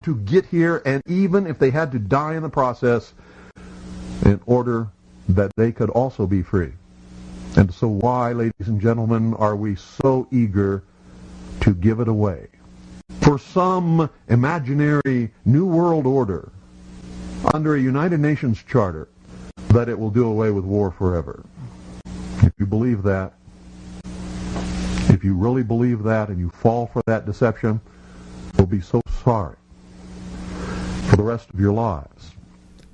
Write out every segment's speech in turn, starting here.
to get here, and even if they had to die in the process, in order that they could also be free. And so why, ladies and gentlemen, are we so eager to give it away? For some imaginary new world order under a United Nations charter that it will do away with war forever. If you believe that, if you really believe that and you fall for that deception, you'll be so sorry for the rest of your lives.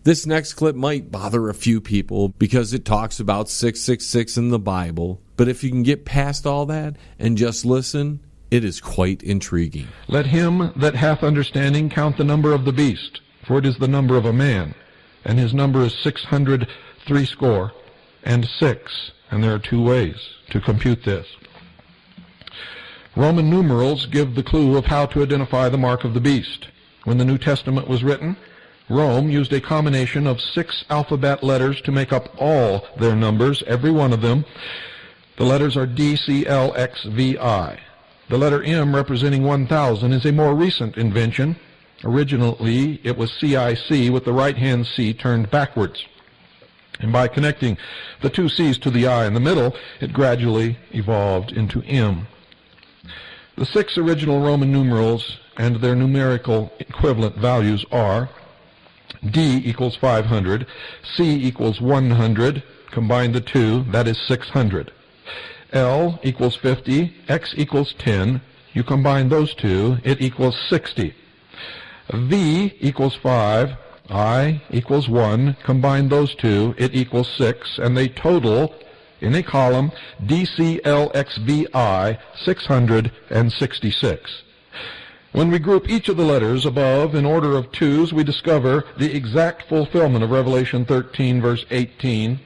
This next clip might bother a few people because it talks about 666 in the Bible, but if you can get past all that and just listen, it is quite intriguing. Let him that hath understanding count the number of the beast, for it is the number of a man, and his number is 666, and there are two ways to compute this. Roman numerals give the clue of how to identify the mark of the beast. When the New Testament was written, Rome used a combination of 6 alphabet letters to make up all their numbers, every one of them. The letters are D, C, L, X, V, I. The letter M, representing 1,000, is a more recent invention. Originally, it was CIC with the right-hand C turned backwards. And by connecting the 2 C's to the I in the middle, it gradually evolved into M. The 6 original Roman numerals and their numerical equivalent values are D equals 500, C equals 100, combine the 2, that is 600. L equals 50, X equals 10, you combine those two, it equals 60. V equals 5, I equals 1, combine those two, it equals 6, and they total, in a column, DCLXVI 666. When we group each of the letters above in order of 2s, we discover the exact fulfillment of Revelation 13, verse 18,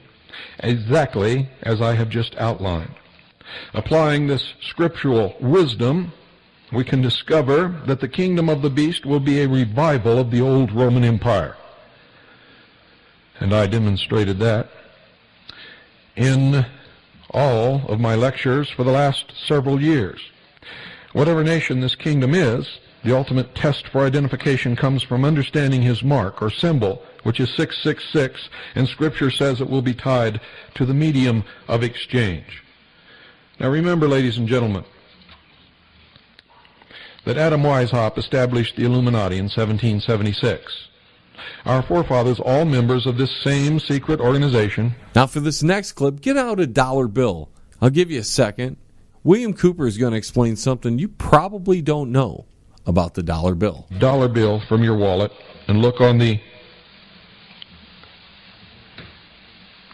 exactly as I have just outlined. Applying this scriptural wisdom, we can discover that the kingdom of the beast will be a revival of the old Roman Empire. And I demonstrated that in all of my lectures for the last several years. Whatever nation this kingdom is, the ultimate test for identification comes from understanding his mark or symbol, which is 666, and Scripture says it will be tied to the medium of exchange. Now remember, ladies and gentlemen, that Adam Weishaupt established the Illuminati in 1776. Our forefathers, all members of this same secret organization. Now for this next clip, get out a dollar bill. I'll give you a second. William Cooper is going to explain something you probably don't know about the dollar bill. Dollar bill from your wallet, and look on the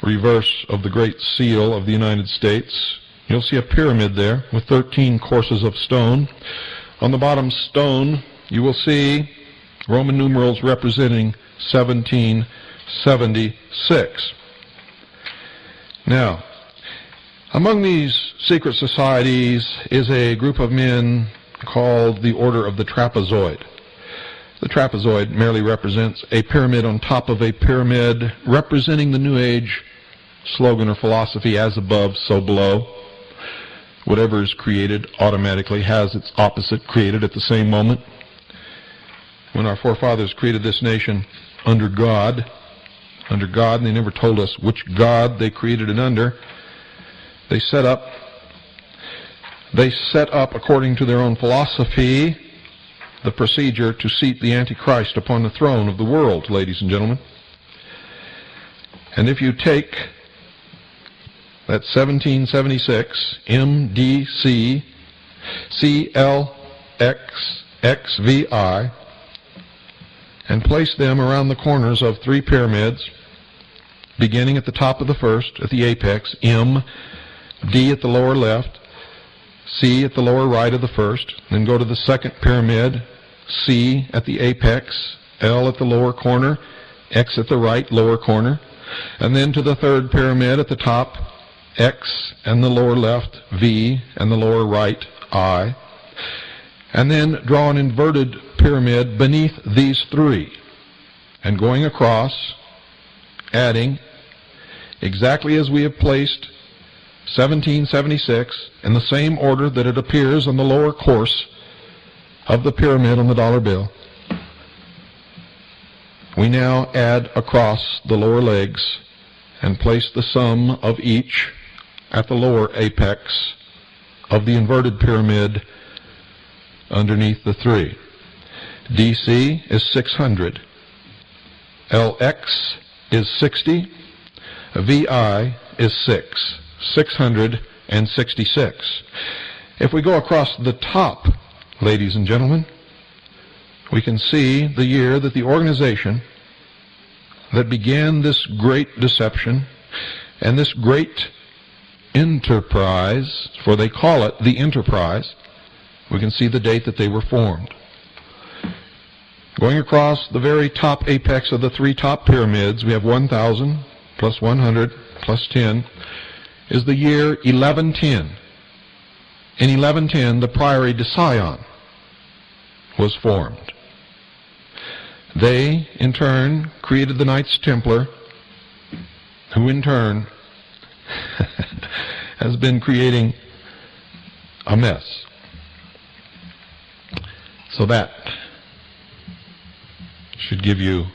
reverse of the Great Seal of the United States. You'll see a pyramid there with 13 courses of stone. On the bottom stone, you will see Roman numerals representing 1776. Now, among these secret societies is a group of men called the Order of the Trapezoid. The trapezoid merely represents a pyramid on top of a pyramid, representing the New Age slogan or philosophy, as above, so below. Whatever is created automatically has its opposite created at the same moment. When our forefathers created this nation under God, and they never told us which God they created it under, they set up, according to their own philosophy, the procedure to seat the Antichrist upon the throne of the world, ladies and gentlemen. And if you take that 1776 MDC CLXXVI and place them around the corners of 3 pyramids, beginning at the top of the first, at the apex, M, D at the lower left, C at the lower right of the first, then go to the second pyramid, C at the apex, L at the lower corner, X at the right lower corner, and then to the third pyramid at the top, X and the lower left, V, and the lower right, I. And then draw an inverted pyramid beneath these 3. And going across, adding, exactly as we have placed 1776 in the same order that it appears on the lower course of the pyramid on the dollar bill. We now add across the lower legs and place the sum of each at the lower apex of the inverted pyramid underneath the 3. DC is 600. LX is 60. VI is 666. If we go across the top, ladies and gentlemen, we can see the year that the organization that began this great deception and this great enterprise, for they call it the enterprise, we can see the date that they were formed. Going across the very top apex of the 3 top pyramids, we have 1,000 plus 100 plus 10 is the year 1110. In 1110, the Priory de Sion was formed. They, in turn, created the Knights Templar, who in turn has been creating a mess. So that should give you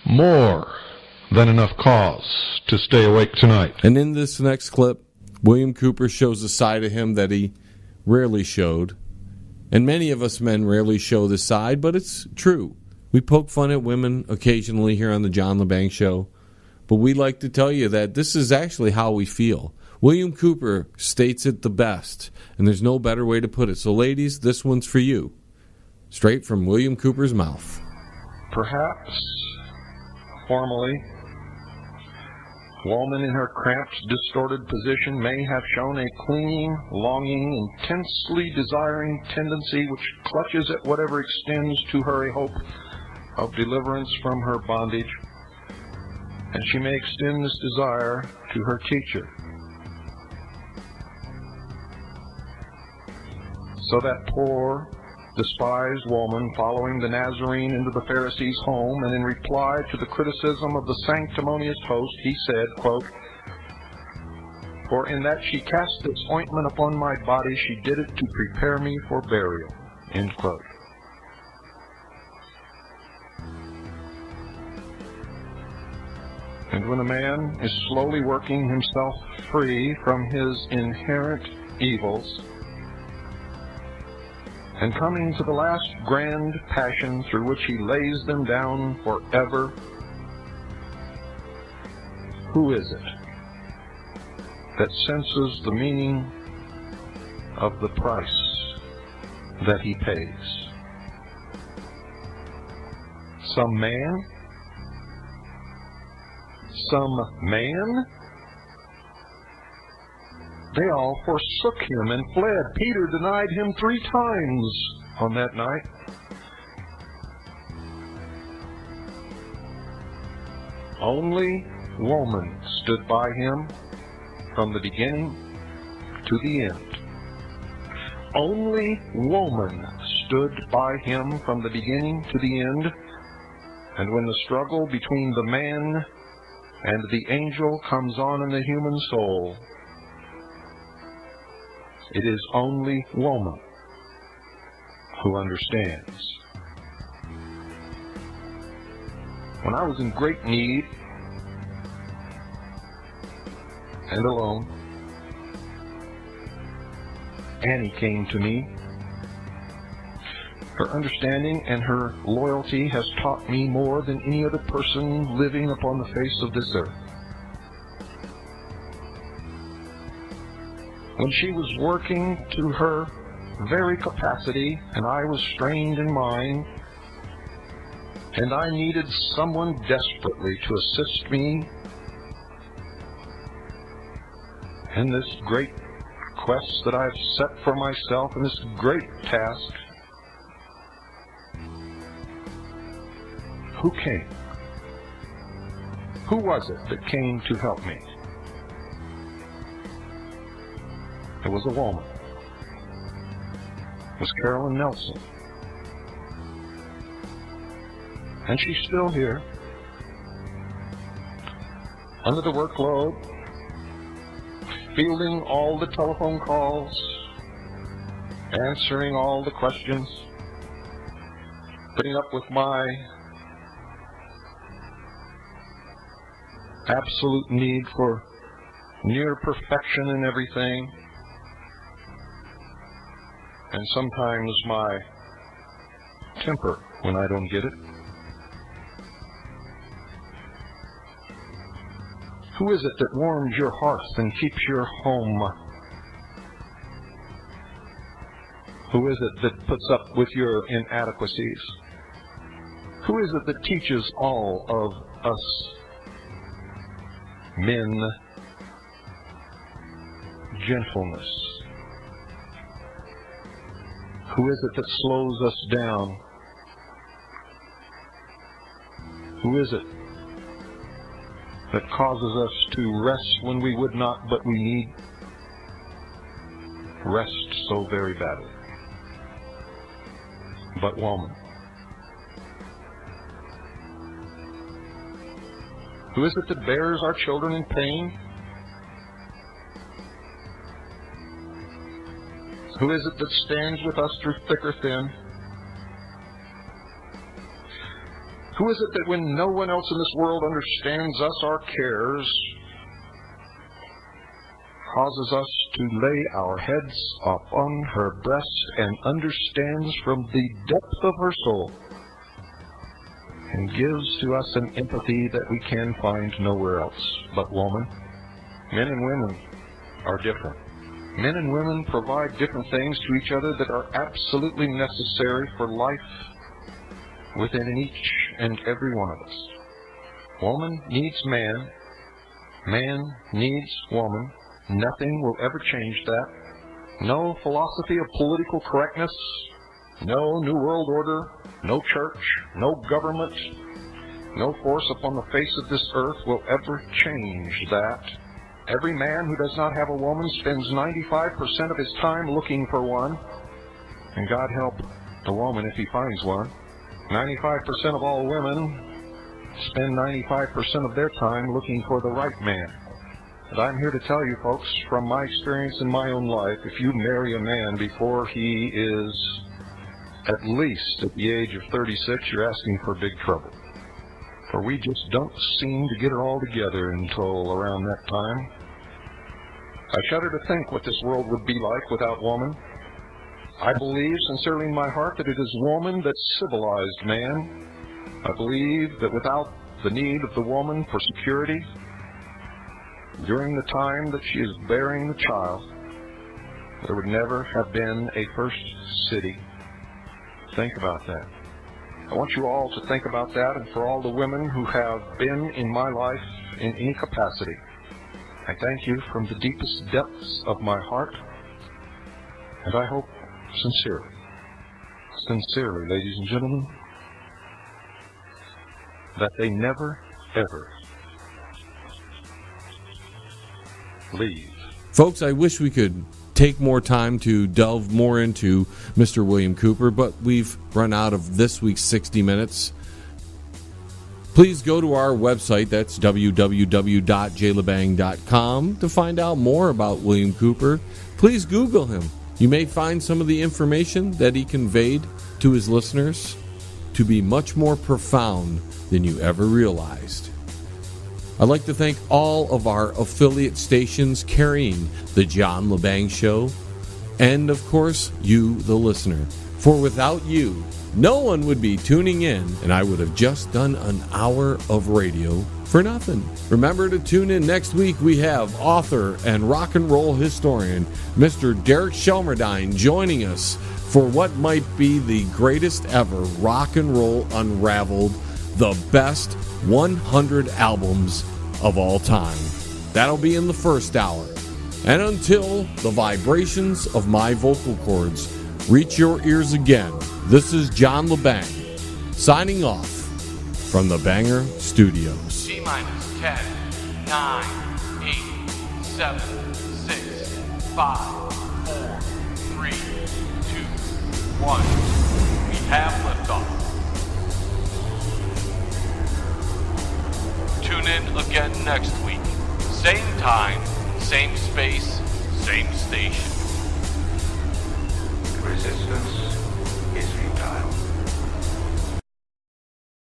more than enough cause to stay awake tonight. And in this next clip, William Cooper shows a side of him that he rarely showed. And many of us men rarely show this side, but it's true. We poke fun at women occasionally here on the John Lebang Show, but we like to tell you that this is actually how we feel. William Cooper states it the best, and there's no better way to put it. So ladies, this one's for you. Straight from William Cooper's mouth. Perhaps, formerly, woman in her cramped, distorted position may have shown a clinging, longing, intensely desiring tendency which clutches at whatever extends to her a hope of deliverance from her bondage, and she may extend this desire to her teacher. So that poor, despised woman, following the Nazarene into the Pharisee's home, and in reply to the criticism of the sanctimonious host, he said, quote, "For in that she cast this ointment upon my body, she did it to prepare me for burial." End quote. And when a man is slowly working himself free from his inherent evils, and coming to the last grand passion through which he lays them down forever, who is it that senses the meaning of the price that he pays? Some man? Some man? They all forsook him and fled. Peter denied him 3 times on that night. Only woman stood by him from the beginning to the end. Only woman stood by him from the beginning to the end. And when the struggle between the man and the angel comes on in the human soul, it is only woman who understands. When I was in great need and alone, Annie came to me. Her understanding and her loyalty has taught me more than any other person living upon the face of this earth. When she was working to her very capacity, and I was strained in mine, and I needed someone desperately to assist me in this great quest that I've set for myself, in this great task, who came? Who was it that came to help me? It was a woman. It was Carolyn Nelson. And she's still here, under the workload, fielding all the telephone calls, answering all the questions, putting up with my absolute need for near perfection in everything, and sometimes my temper when I don't get it. Who is it that warms your hearth and keeps your home? Who is it that puts up with your inadequacies? Who is it that teaches all of us men gentleness? Who is it that slows us down? Who is it that causes us to rest when we would not, but we need rest so very badly? But woman. Who is it that bears our children in pain? Who is it that stands with us through thick or thin? Who is it that when no one else in this world understands us, our cares, causes us to lay our heads upon her breast and understands from the depth of her soul and gives to us an empathy that we can find nowhere else but woman? Men and women are different. Men and women provide different things to each other that are absolutely necessary for life within each and every one of us. Woman needs man. Man needs woman. Nothing will ever change that. No philosophy of political correctness, no New World Order, no church, no government, no force upon the face of this earth will ever change that. Every man who does not have a woman spends 95% of his time looking for one, and God help the woman if he finds one. 95% of all women spend 95% of their time looking for the right man. And I'm here to tell you, folks, from my experience in my own life, if you marry a man before he is at least at the age of 36, you're asking for big trouble. For we just don't seem to get it all together until around that time. I shudder to think what this world would be like without woman. I believe sincerely in my heart that it is woman that civilized man. I believe that without the need of the woman for security, during the time that she is bearing the child, there would never have been a first city. Think about that. I want you all to think about that, and for all the women who have been in my life in any capacity, I thank you from the deepest depths of my heart, and I hope sincerely, ladies and gentlemen, that they never, ever leave. Folks, I wish we could take more time to delve more into Mr. William Cooper, but we've run out of this week's 60 Minutes. Please go to our website, that's www.jlebang.com, to find out more about William Cooper. Please Google him. You may find some of the information that he conveyed to his listeners to be much more profound than you ever realized. I'd like to thank all of our affiliate stations carrying the John Lebang Show, and of course, you, the listener. For without you, no one would be tuning in, and I would have just done an hour of radio for nothing. Remember to tune in next week. We have author and rock and roll historian Mr. Derek Shelmerdine joining us for what might be the greatest ever rock and roll unraveled, the best 100 albums of all time. That'll be in the first hour. And until the vibrations of my vocal cords reach your ears again, this is John Lebang, signing off from the Banger Studios. T-minus 10, 9, 8, 7, 6, 5, 4, 3, 2, 1. We have liftoff. Tune in again next week. Same time, same space, same station. Resistance